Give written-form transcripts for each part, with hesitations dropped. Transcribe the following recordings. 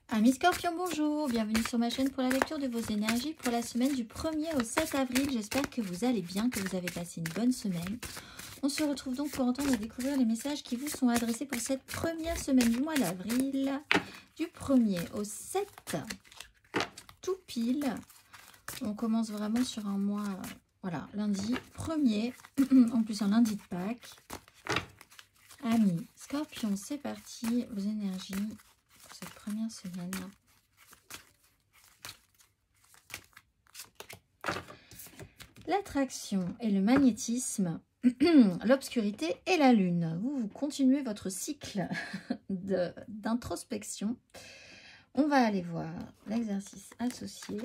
Amis Scorpion, bonjour, bienvenue sur ma chaîne pour la lecture de vos énergies pour la semaine du 1er au 7 avril. J'espère que vous allez bien, que vous avez passé une bonne semaine. On se retrouve donc pour entendre et découvrir les messages qui vous sont adressés pour cette première semaine du mois d'avril, du 1er au 7, tout pile. On commence vraiment sur un mois, voilà, lundi 1er, en plus un lundi de Pâques. Amis Scorpion, c'est parti, vos énergies pour cette première semaine. L'attraction et le magnétisme, l'obscurité et la lune. Vous continuez votre cycle d'introspection. On va aller voir l'exercice associé.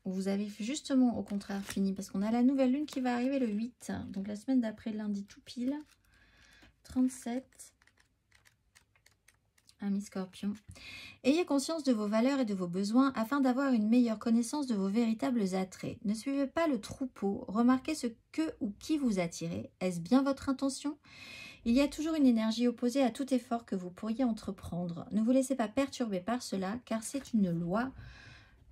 Vous avez justement au contraire fini parce qu'on a la nouvelle lune qui va arriver le 8. Donc la semaine d'après, lundi tout pile. 37. Amis Scorpion. Ayez conscience de vos valeurs et de vos besoins afin d'avoir une meilleure connaissance de vos véritables attraits. Ne suivez pas le troupeau, remarquez ce que ou qui vous attirez. Est-ce bien votre intention? Il y a toujours une énergie opposée à tout effort que vous pourriez entreprendre. Ne vous laissez pas perturber par cela car c'est une loi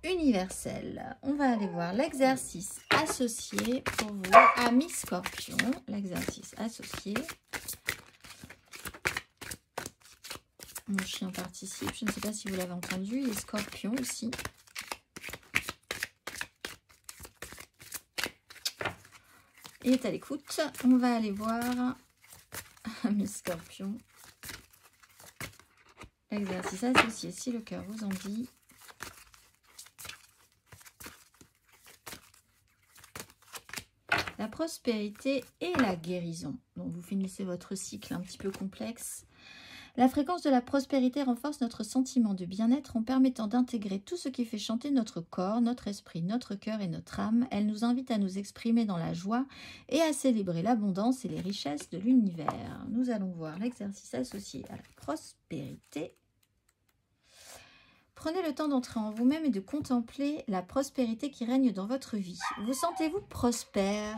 universelle. On va aller voir l'exercice associé pour vous, amis Scorpion. L'exercice associé. Mon chien participe, je ne sais pas si vous l'avez entendu, il est Scorpion aussi. Il est à l'écoute. On va aller voir mes Scorpions. Exercice associé, si le cœur vous en dit. La prospérité et la guérison. Donc vous finissez votre cycle un petit peu complexe. La fréquence de la prospérité renforce notre sentiment de bien-être en permettant d'intégrer tout ce qui fait chanter notre corps, notre esprit, notre cœur et notre âme. Elle nous invite à nous exprimer dans la joie et à célébrer l'abondance et les richesses de l'univers. Nous allons voir l'exercice associé à la prospérité. Prenez le temps d'entrer en vous-même et de contempler la prospérité qui règne dans votre vie. Vous sentez-vous prospère?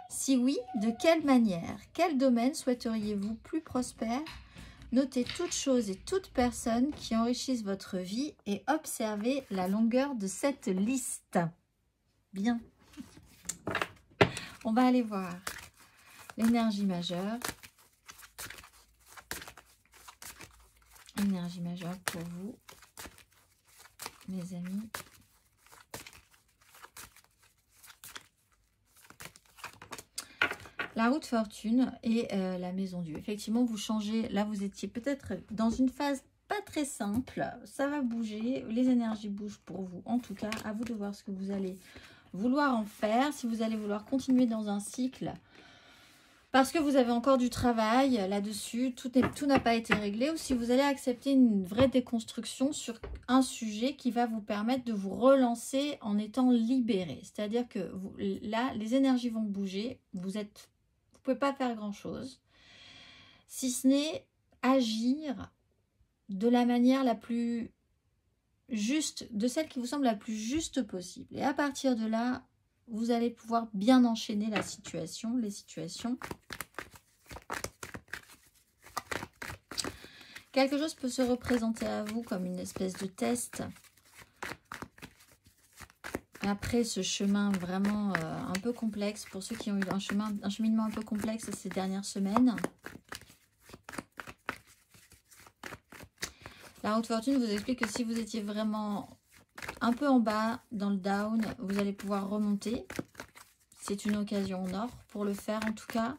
Si oui, de quelle manière? Quel domaine souhaiteriez-vous plus prospère? Notez toutes choses et toutes personnes qui enrichissent votre vie et observez la longueur de cette liste. Bien. On va aller voir l'énergie majeure. Énergie majeure pour vous, mes amis. La roue de fortune et la maison Dieu. Effectivement, vous changez. Là, vous étiez peut-être dans une phase pas très simple. Ça va bouger. Les énergies bougent pour vous. En tout cas, à vous de voir ce que vous allez vouloir en faire. Si vous allez vouloir continuer dans un cycle parce que vous avez encore du travail là-dessus, tout n'a pas été réglé. Ou si vous allez accepter une vraie déconstruction sur un sujet qui va vous permettre de vous relancer en étant libéré. C'est-à-dire que vous, là, les énergies vont bouger. Vous ne pouvez pas faire grand-chose, si ce n'est agir de la manière la plus juste, de celle qui vous semble la plus juste possible. Et à partir de là, vous allez pouvoir bien enchaîner les situations. Quelque chose peut se représenter à vous comme une espèce de test. Après ce chemin vraiment un peu complexe, pour ceux qui ont eu un cheminement un peu complexe ces dernières semaines. La roue de fortune vous explique que si vous étiez vraiment un peu en bas dans le down, vous allez pouvoir remonter. C'est une occasion en or pour le faire en tout cas.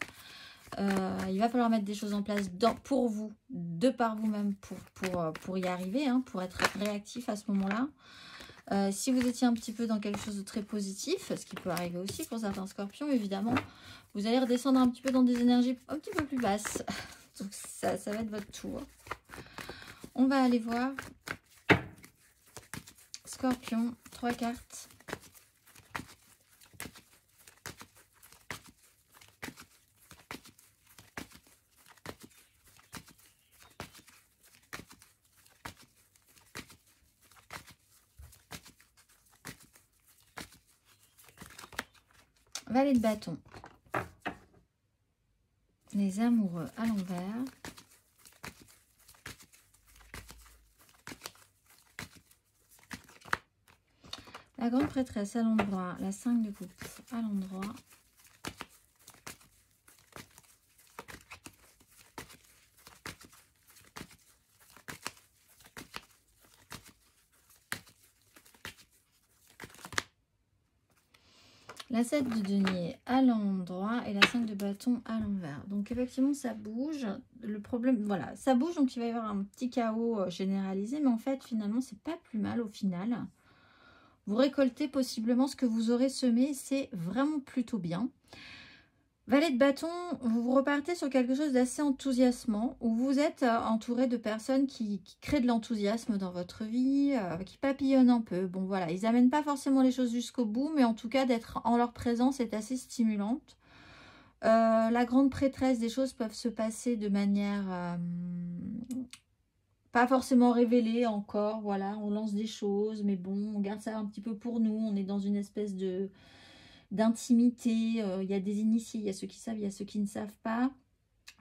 Il va falloir mettre des choses en place pour vous, de par vous-même pour y arriver, hein, pour être réactif à ce moment-là. Si vous étiez un petit peu dans quelque chose de très positif, ce qui peut arriver aussi pour certains scorpions, évidemment, vous allez redescendre un petit peu dans des énergies un petit peu plus basses. Donc ça va être votre tour. On va aller voir Scorpion, 3 cartes. Valet de bâton. Les amoureux à l'envers. La grande prêtresse à l'endroit, la 5 de coupe à l'endroit. La 7 de denier à l'endroit et la 5 de bâton à l'envers. Donc effectivement ça bouge. Le problème, voilà, ça bouge, donc il va y avoir un petit chaos généralisé. Mais en fait finalement c'est pas plus mal au final. Vous récoltez possiblement ce que vous aurez semé. C'est vraiment plutôt bien. Valet de bâton, vous repartez sur quelque chose d'assez enthousiasmant, où vous êtes entouré de personnes qui créent de l'enthousiasme dans votre vie, qui papillonnent un peu. Bon voilà, ils n'amènent pas forcément les choses jusqu'au bout, mais en tout cas d'être en leur présence est assez stimulante. La grande prêtresse, des choses peuvent se passer de manière pas forcément révélée encore. Voilà, on lance des choses, mais bon, on garde ça un petit peu pour nous. On est dans une espèce d'intimité, il y a des initiés, il y a ceux qui savent, il y a ceux qui ne savent pas.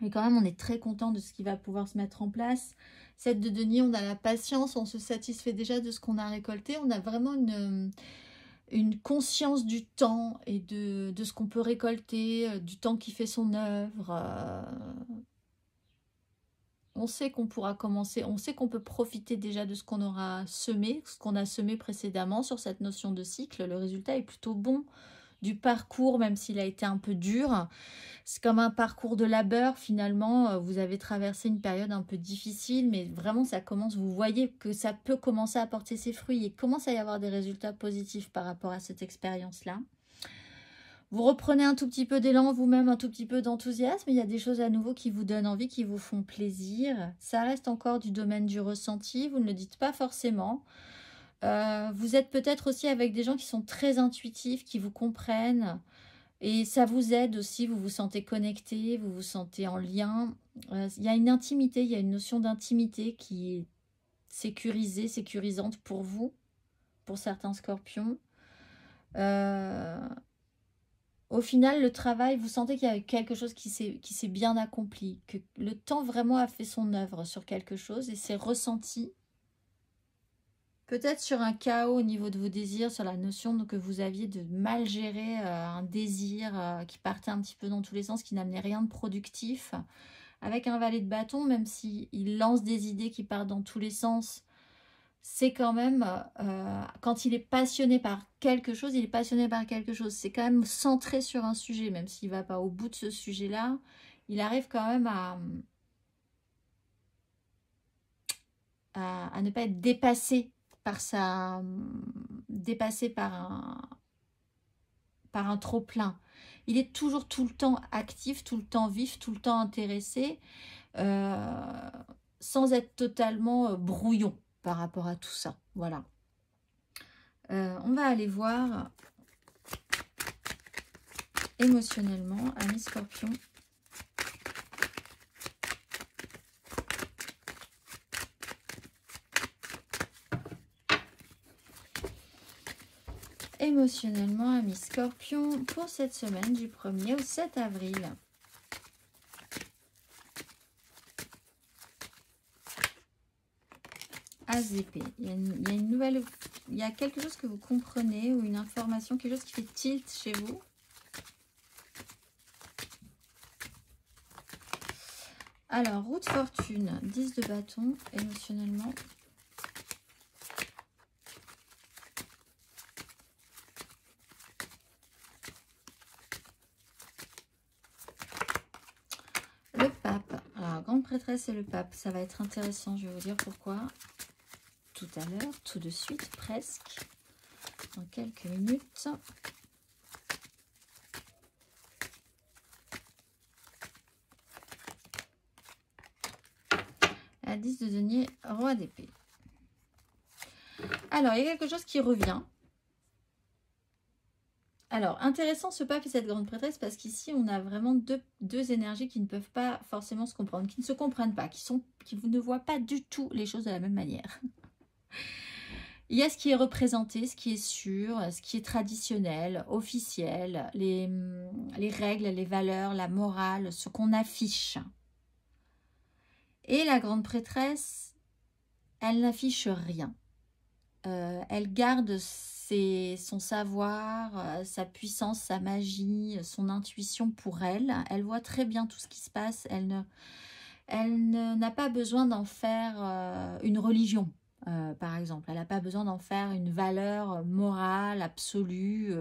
Mais quand même, on est très content de ce qui va pouvoir se mettre en place. 7 de denier, on a la patience, on se satisfait déjà de ce qu'on a récolté. On a vraiment une conscience du temps et de ce qu'on peut récolter, du temps qui fait son œuvre. On sait qu'on pourra commencer, on sait qu'on peut profiter déjà de ce qu'on aura semé, ce qu'on a semé précédemment sur cette notion de cycle. Le résultat est plutôt bon. Du parcours, même s'il a été un peu dur. C'est comme un parcours de labeur finalement. Vous avez traversé une période un peu difficile, mais vraiment ça commence, vous voyez que ça peut commencer à porter ses fruits et commence à y avoir des résultats positifs par rapport à cette expérience-là. Vous reprenez un tout petit peu d'élan vous-même, un tout petit peu d'enthousiasme. Il y a des choses à nouveau qui vous donnent envie, qui vous font plaisir. Ça reste encore du domaine du ressenti, vous ne le dites pas forcément. Vous êtes peut-être aussi avec des gens qui sont très intuitifs, qui vous comprennent. Et ça vous aide aussi, vous vous sentez connecté, vous vous sentez en lien. Il y a une intimité, il y a une notion d'intimité qui est sécurisée, sécurisante pour vous, pour certains scorpions. Au final, le travail, vous sentez qu'il y a quelque chose qui s'est bien accompli, que le temps vraiment a fait son œuvre sur quelque chose et c'est ressenti. Peut-être sur un chaos au niveau de vos désirs, sur la notion que vous aviez de mal gérer un désir qui partait un petit peu dans tous les sens, qui n'amenait rien de productif. Avec un valet de bâton, même s'il lance des idées qui partent dans tous les sens, c'est quand même, quand il est passionné par quelque chose, il est passionné par quelque chose. C'est quand même centré sur un sujet, même s'il ne va pas au bout de ce sujet-là. Il arrive quand même à ne pas être dépassé par un trop plein. Il est toujours tout le temps actif, tout le temps vif, tout le temps intéressé, sans être totalement brouillon par rapport à tout ça. Voilà. On va aller voir émotionnellement, amis scorpions. Émotionnellement, amis scorpions, pour cette semaine du 1er au 7 avril. As d'épée. Il y a quelque chose que vous comprenez ou une information, quelque chose qui fait tilt chez vous. Alors, roue de fortune, 10 de bâton, émotionnellement. Le pape. Alors, grande prêtresse et le pape, ça va être intéressant, je vais vous dire pourquoi. Tout à l'heure, tout de suite, presque, dans quelques minutes. La 10 de denier, roi d'épée. Alors, il y a quelque chose qui revient. Alors, intéressant ce pape et cette grande prêtresse parce qu'ici, on a vraiment deux énergies qui ne peuvent pas forcément se comprendre, qui ne se comprennent pas, qui ne voient pas du tout les choses de la même manière. Il y a ce qui est représenté, ce qui est sûr, ce qui est traditionnel, officiel, les règles, les valeurs, la morale, ce qu'on affiche. Et la grande prêtresse, elle n'affiche rien. elle garde son savoir, sa puissance, sa magie, son intuition pour elle. Elle voit très bien tout ce qui se passe. Elle n'a pas besoin d'en faire une religion, par exemple. Elle n'a pas besoin d'en faire une valeur morale, absolue,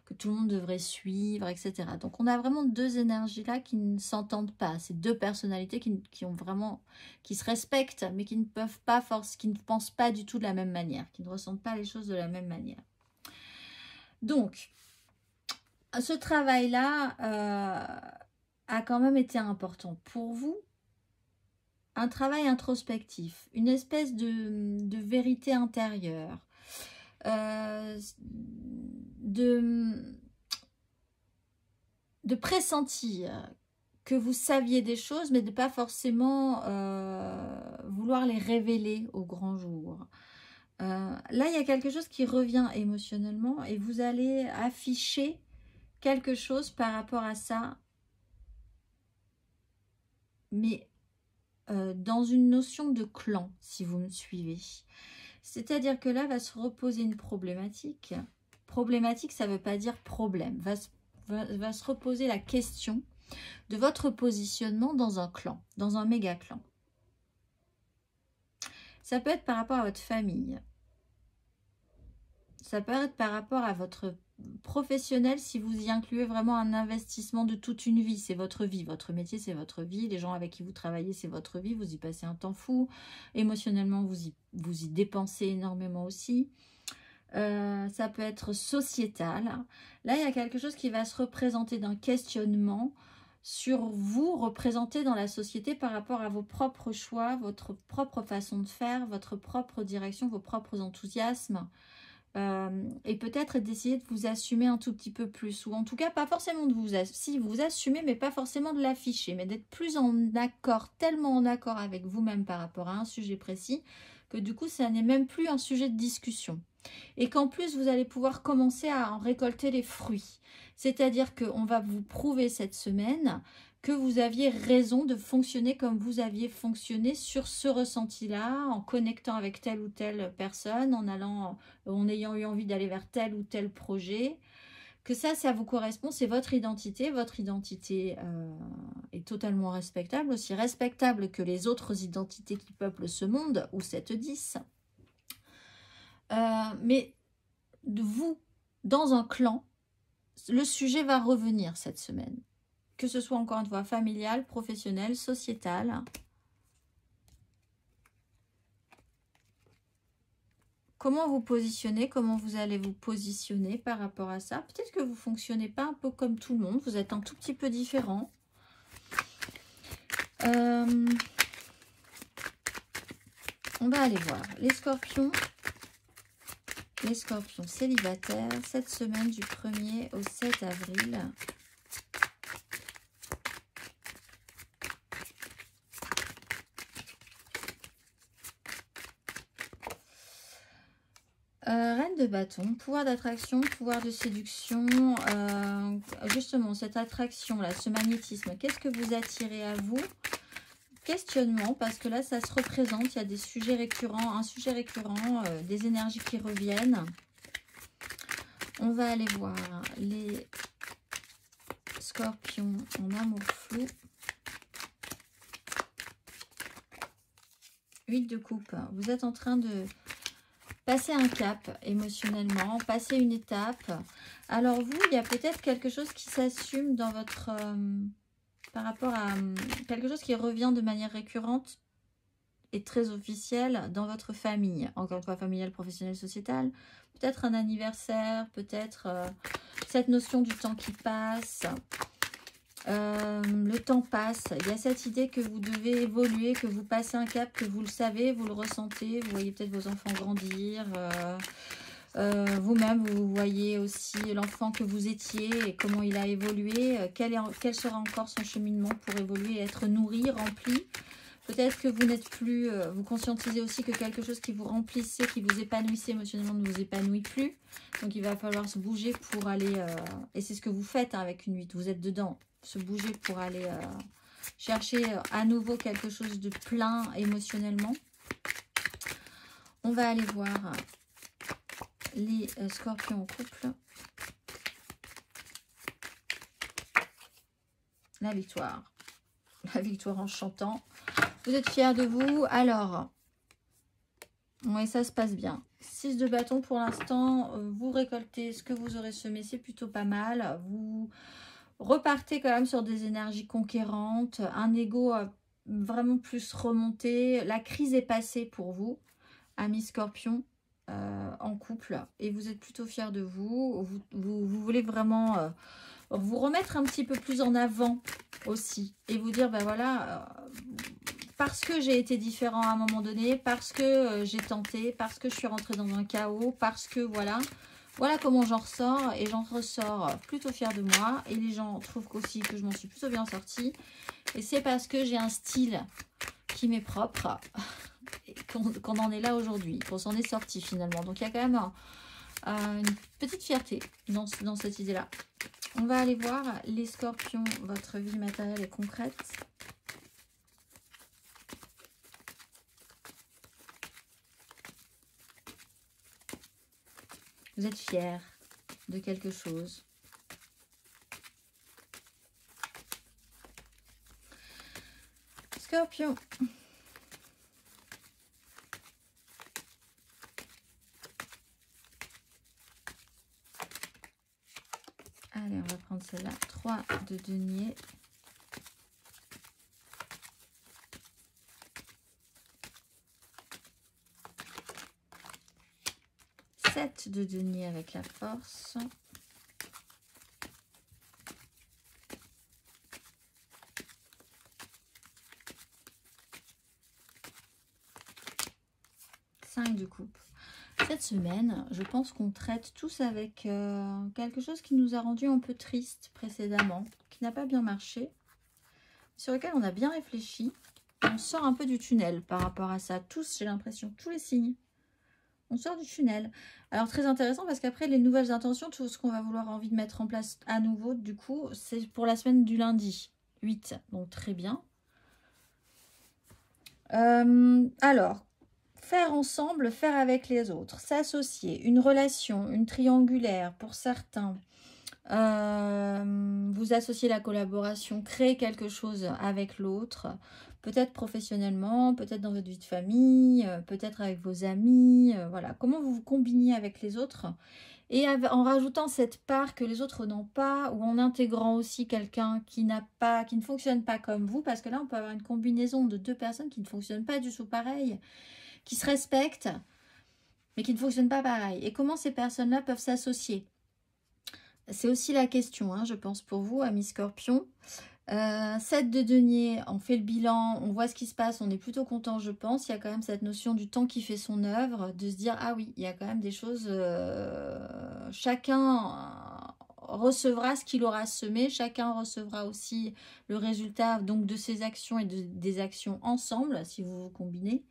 que tout le monde devrait suivre, etc. Donc on a vraiment deux énergies là qui ne s'entendent pas. C'est deux personnalités qui se respectent, mais qui ne peuvent pas qui ne pensent pas du tout de la même manière, qui ne ressentent pas les choses de la même manière. Donc, ce travail-là a quand même été important pour vous. Un travail introspectif, une espèce de vérité intérieure, de pressentir que vous saviez des choses, mais de pas forcément vouloir les révéler au grand jour. Là, il y a quelque chose qui revient émotionnellement et vous allez afficher quelque chose par rapport à ça, mais dans une notion de clan, si vous me suivez. C'est-à-dire que là va se reposer une problématique. Problématique, ça ne veut pas dire problème. Va se reposer la question de votre positionnement dans un clan, dans un méga clan. Ça peut être par rapport à votre famille. Ça peut être par rapport à votre professionnel si vous y incluez vraiment un investissement de toute une vie. C'est votre vie, votre métier c'est votre vie, les gens avec qui vous travaillez c'est votre vie, vous y passez un temps fou. Émotionnellement vous y dépensez énormément aussi. Ça peut être sociétal. Là il y a quelque chose qui va se représenter d'un questionnement sur vous représenté dans la société par rapport à vos propres choix, votre propre façon de faire, votre propre direction, vos propres enthousiasmes. Et peut-être d'essayer de vous assumer un tout petit peu plus, ou en tout cas pas forcément de vous assumez, mais pas forcément de l'afficher, mais d'être plus en accord, tellement en accord avec vous-même par rapport à un sujet précis, que du coup ça n'est même plus un sujet de discussion. Et qu'en plus vous allez pouvoir commencer à en récolter les fruits. C'est-à-dire qu'on va vous prouver cette semaine que vous aviez raison de fonctionner comme vous aviez fonctionné sur ce ressenti-là, en connectant avec telle ou telle personne, en ayant eu envie d'aller vers tel ou tel projet, que ça vous correspond, c'est votre identité. Votre identité est totalement respectable, aussi respectable que les autres identités qui peuplent ce monde, ou 7-10. Mais de vous, dans un clan, le sujet va revenir cette semaine. Que ce soit encore une fois familial, professionnel, sociétal. Comment vous positionnez, comment vous allez vous positionner par rapport à ça. Peut-être que vous ne fonctionnez pas un peu comme tout le monde, vous êtes un tout petit peu différent. On va aller voir les scorpions. Les scorpions célibataires, cette semaine du 1er au 7 avril. Reine de bâton, pouvoir d'attraction, pouvoir de séduction. Justement, cette attraction-là, ce magnétisme, qu'est-ce que vous attirez à vous? Questionnement, parce que là, ça se représente. Il y a des sujets récurrents, un sujet récurrent, des énergies qui reviennent. On va aller voir les scorpions en amour flou. 8 de coupe. Vous êtes en train de passer un cap émotionnellement, passer une étape. Alors vous, il y a peut-être quelque chose qui s'assume dans votre... par rapport à quelque chose qui revient de manière récurrente et très officielle dans votre famille. Encore une fois, familiale, professionnelle, sociétale. Peut-être un anniversaire, peut-être cette notion du temps qui passe. Le temps passe. Il y a cette idée que vous devez évoluer, que vous passez un cap, que vous le savez, vous le ressentez. Vous voyez peut-être vos enfants grandir. Vous-même, vous voyez aussi l'enfant que vous étiez et comment il a évolué. Quel sera encore son cheminement pour évoluer et être nourri, rempli. Peut-être que vous n'êtes plus... vous conscientisez aussi que quelque chose qui vous remplissait, qui vous épanouissait émotionnellement ne vous épanouit plus. Donc il va falloir se bouger pour aller... et c'est ce que vous faites hein, avec une 8. Vous êtes dedans. Se bouger pour aller chercher à nouveau quelque chose de plein émotionnellement. On va aller voir les scorpions en couple. La victoire. La victoire en chantant. Vous êtes fiers de vous. Alors, oui, ça se passe bien. 6 de bâton pour l'instant. Vous récoltez ce que vous aurez semé. C'est plutôt pas mal. Vous repartez quand même sur des énergies conquérantes. Un ego vraiment plus remonté. La crise est passée pour vous, amis scorpions, en couple. Et vous êtes plutôt fiers de vous. Vous voulez vraiment vous remettre un petit peu plus en avant aussi. Et vous dire, ben voilà... parce que j'ai été différent à un moment donné, parce que j'ai tenté, parce que je suis rentrée dans un chaos, parce que voilà comment j'en ressors, et j'en ressors plutôt fière de moi, et les gens trouvent aussi que je m'en suis plutôt bien sortie, et c'est parce que j'ai un style qui m'est propre, et qu'on en est là aujourd'hui, qu'on s'en est sorti finalement. Donc il y a quand même une petite fierté dans cette idée-là. On va aller voir les scorpions, votre vie matérielle et concrète. Vous êtes fiers de quelque chose. Scorpion. Allez, on va prendre celle-là. 3 de denier. De denier avec la force. Cinq de coupe. Cette semaine, je pense qu'on traite tous avec quelque chose qui nous a rendu un peu triste précédemment, qui n'a pas bien marché, sur lequel on a bien réfléchi. On sort un peu du tunnel par rapport à ça. Tous, j'ai l'impression, tous les signes. On sort du tunnel. Alors, très intéressant parce qu'après, les nouvelles intentions, tout ce qu'on va vouloir envie de mettre en place à nouveau, du coup, c'est pour la semaine du lundi 8. Donc, très bien. Alors, faire ensemble, faire avec les autres, s'associer, une relation, une triangulaire pour certains. Vous associer la collaboration, créer quelque chose avec l'autre. Peut-être professionnellement, peut-être dans votre vie de famille, peut-être avec vos amis, voilà. Comment vous vous combinez avec les autres et en rajoutant cette part que les autres n'ont pas, ou en intégrant aussi quelqu'un qui n'a pas, qui ne fonctionne pas comme vous, parce que là on peut avoir une combinaison de deux personnes qui ne fonctionnent pas du tout pareil, qui se respectent, mais qui ne fonctionnent pas pareil. Et comment ces personnes-là peuvent s'associer? C'est aussi la question, hein, je pense, pour vous, amis scorpions. 7 de denier, on fait le bilan, on voit ce qui se passe, on est plutôt content, je pense. Il y a quand même cette notion du temps qui fait son œuvre, de se dire, ah oui, il y a quand même des choses, chacun recevra ce qu'il aura semé, chacun recevra aussi le résultat donc de ses actions et des actions ensemble, si vous vous combinez.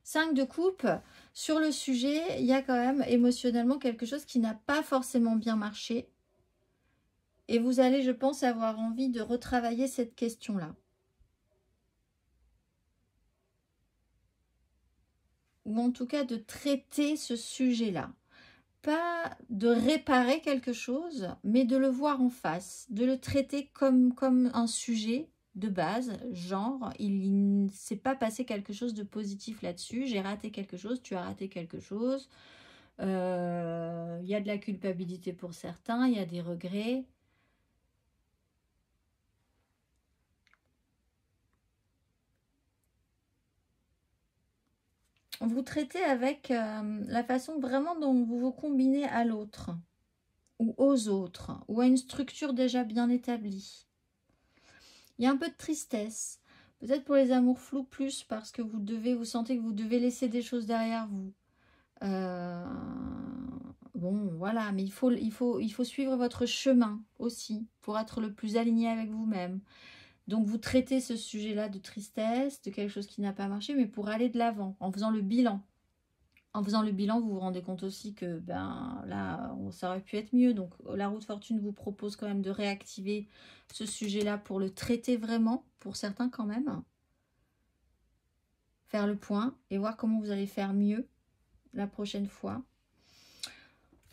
5 de coupe, sur le sujet, il y a quand même émotionnellement quelque chose qui n'a pas forcément bien marché. Et vous allez, je pense, avoir envie de retravailler cette question-là. Ou en tout cas de traiter ce sujet-là. Pas de réparer quelque chose, mais de le voir en face. De le traiter comme un sujet de base. Genre, il ne s'est pas passé quelque chose de positif là-dessus. J'ai raté quelque chose, tu as raté quelque chose. Il y a de la culpabilité pour certains, il y a des regrets. Vous traitez avec la façon vraiment dont vous vous combinez à l'autre, ou aux autres, ou à une structure déjà bien établie. Il y a un peu de tristesse, peut-être pour les amours flous plus, parce que vous sentez que vous devez laisser des choses derrière vous. Bon, voilà, mais il faut suivre votre chemin aussi, pour être le plus aligné avec vous-même. Donc, vous traitez ce sujet-là de tristesse, de quelque chose qui n'a pas marché, mais pour aller de l'avant, en faisant le bilan. En faisant le bilan, vous vous rendez compte aussi que ben là, ça aurait pu être mieux. Donc, la roue de fortune vous propose quand même de réactiver ce sujet-là pour le traiter vraiment, pour certains quand même. Faire le point et voir comment vous allez faire mieux la prochaine fois.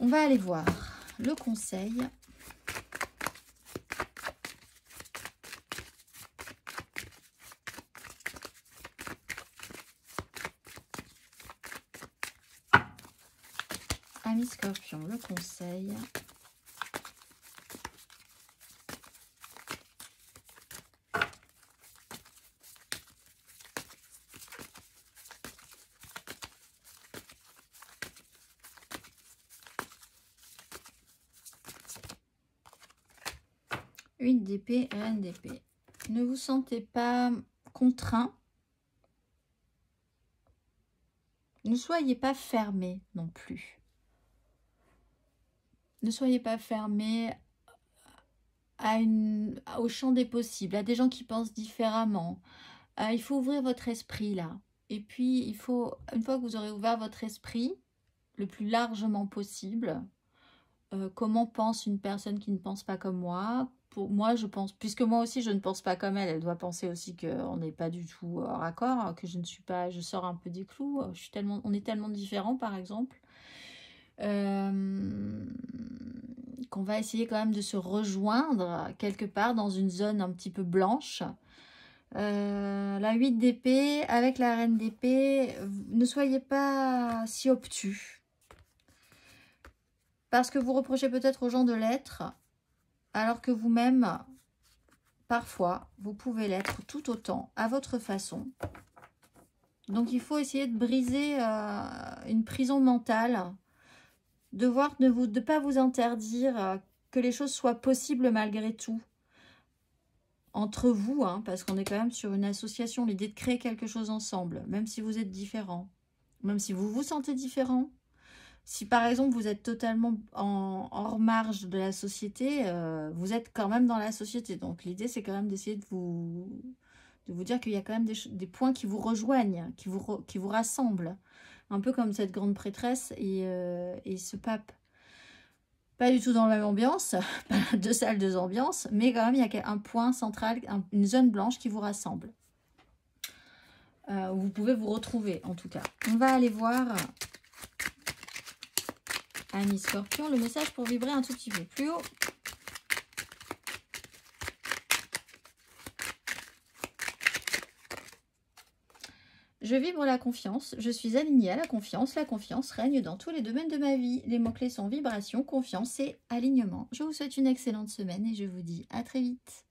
On va aller voir le conseil. Amis Scorpion, le conseil. Une d'épée, reine d'épée. Ne vous sentez pas contraint. Ne soyez pas fermé non plus. Ne soyez pas fermé au champ des possibles, à des gens qui pensent différemment. Il faut ouvrir votre esprit là. Et puis, il faut, une fois que vous aurez ouvert votre esprit, le plus largement possible, comment pense une personne qui ne pense pas comme moi? Pour moi, je pense, puisque moi aussi je ne pense pas comme elle, elle doit penser aussi qu'on n'est pas du tout raccord, que je ne suis pas, je sors un peu des clous, on est tellement différents par exemple, qu'on va essayer quand même de se rejoindre quelque part dans une zone un petit peu blanche. La 8 d'épée avec la reine d'épée, ne soyez pas si obtus. Parce que vous reprochez peut-être aux gens de l'être, alors que vous-même, parfois, vous pouvez l'être tout autant, à votre façon. Donc, il faut essayer de briser une prison mentale, de ne pas vous interdire que les choses soient possibles malgré tout. Entre vous, hein, parce qu'on est quand même sur une association, l'idée de créer quelque chose ensemble, même si vous êtes différents, même si vous vous sentez différents. Si par exemple vous êtes totalement hors marge de la société, vous êtes quand même dans la société. Donc l'idée c'est quand même d'essayer de vous dire qu'il y a quand même des points qui vous rejoignent, qui vous rassemblent. Un peu comme cette grande prêtresse et ce pape. Pas du tout dans la même ambiance, pas 2 salles, 2 ambiances, mais quand même il y a un point central, une zone blanche qui vous rassemble. Vous pouvez vous retrouver en tout cas. On va aller voir... Amis Scorpion, le message pour vibrer un tout petit peu plus haut. Je vibre la confiance, je suis alignée à la confiance règne dans tous les domaines de ma vie. Les mots-clés sont vibration, confiance et alignement. Je vous souhaite une excellente semaine et je vous dis à très vite.